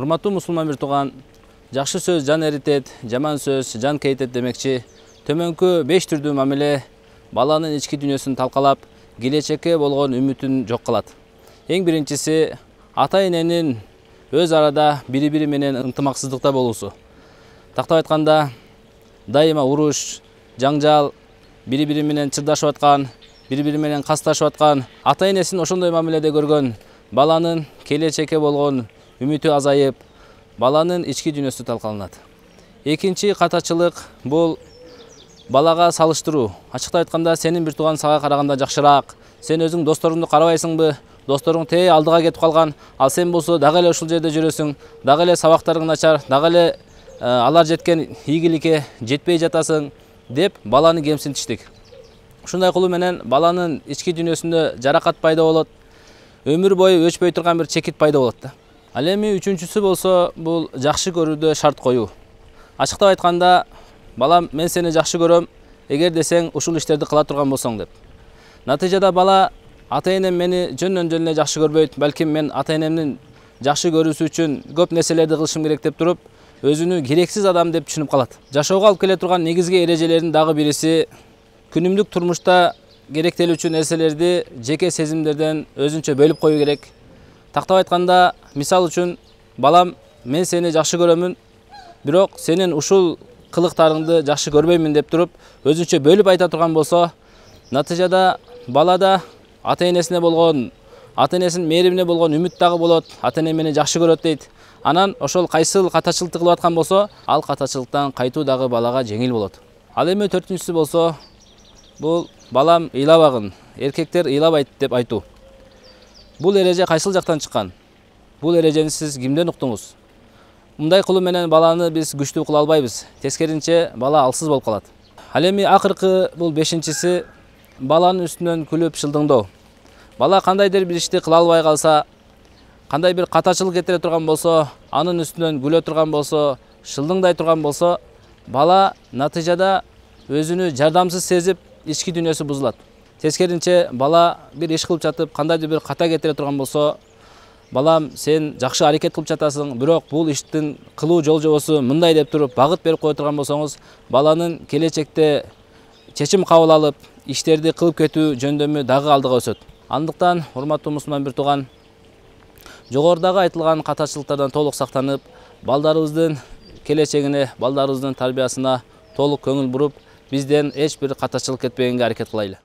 Урматтуу мусулман бир тууган, жакшы сөз жан эритет, жаман сөз жан кейтет демекчи. Төмөнкү 5 түрдүү мамиле баланын ички дүйнөсүн талкалап, келечекке болгон үмүтүн жок кылат. Эң биринчиси ата-эненин өз арада бири-бири менен ынтымаксыздыкта болуусу. Тактап айтканда, дайыма уруш, жаңжал, бири-бири менен чырдашып аткан, бири-бири менен касташып аткан, ата-энесин ошондой мамиледе көргөн баланын келечекке болгон үмүтү азайып, баланын ички дүйнөсү талкаланат. Экинчи катачылык бул балага салыштыруу. Ачыкта айтканда, сенин бир тууган сага караганда жакшыраак, сен өзүң досторуңду карабайсыңбы? Досторуң алдыга кетип калган, ал сен болсо дагы эле ушул жерде жүрөсүң, дагы эле сабактарың начар, дагы эле алар жеткен ийгиликке жетпей жатасың деп баланы кемсинтиштик. Ушундай кылуу менен баланын ички дүйнөсүндө жаракат пайда болот, өмүр бою өчпөй турган бир чекит пайда болот да. Ал эми үчүнчүсү болсо, бул жакшы көрүүдө шарт коюу. Ачыктап айтканда, балам, мен сени жакшы көрөм, эгер десең ушул иштерди кыла турган болсоң деп. Натыйжада бала ата-энем мени жөндөн эле жакшы көрбөйт, балким мен ата-энемдин жакшы көрүүсү үчүн көп нерселерди кылышым керек деп туруп, өзүнү керексиз адам деп түшүнүп калат. Жашоого алып келе турган негизги эрежелердин дагы бириси күнүмдүк турмушта керектелүү үчүн нерселерди жеке сезимдерден өзүнчө бөлүп коюу керек. Тактап айтканда, мисал үчүн, балам, мен сени жакшы көрөмүн, бирок сенин ушул кылыктарыңды жакшы көрбөймүн деп туруп, өзүнчө бөлүп айта турган болсо, натыйжада балада ата-энесине болгон, ата-энесинин мээримине болгон үмүт дагы болот, ата-энем мени жакшы көрөт дейт. Анан ошол кайсыл катачылыкты кылып аткан болсо, ал катачылыктан кайтуу дагы балага жеңил болот. Ал эми төртүнчүсү болсо, бул балам ыйлабагын, эркектер ыйлабайт деп айтуу. Бул эреже кайсыл жактан чыккан? Бул эрежени сиз кимден уктуңуз? Мындай кылуу менен баланы биз күчтүү кыла албайбыз. Тескеринче бала алсыз болуп калат. Ал эми акыркы бул бешинчиси баланын үстүнөн күлүп шылдыңдоо. Бала кандайдыр бир ишти кыла албай калса, кандай бир катачылык кетире турган болсо, анын үстүнөн күлө турган болсо, шылдыңдай турган болсо, бала натыйжада өзүнү жардамсыз сезип, ички дүйнөсү бузулат. Тескеринче бала бир иш кылып жатып, кандайдыр бир ката кетире турган болсо, балам, сен жакшы аракет кылып жатасың, бирок бул иштин кылуу жол жобосу мындай деп туруп багыт берип кое турган болсоңуз, баланын келечекте чечим кабыл алып, иштерди кылып кетүү жөндөмү дагы алдыга өсөт. Андыктан, урматтуу мусулман бир тууган, жогорудагы айтылган катачылыктардан толук сактанып, балдарыбыздын келечегине, балдарыбыздын тарбиясына толук көңүл буруп, бизден эч бир катачылык кетпегенге аракет кылайлы.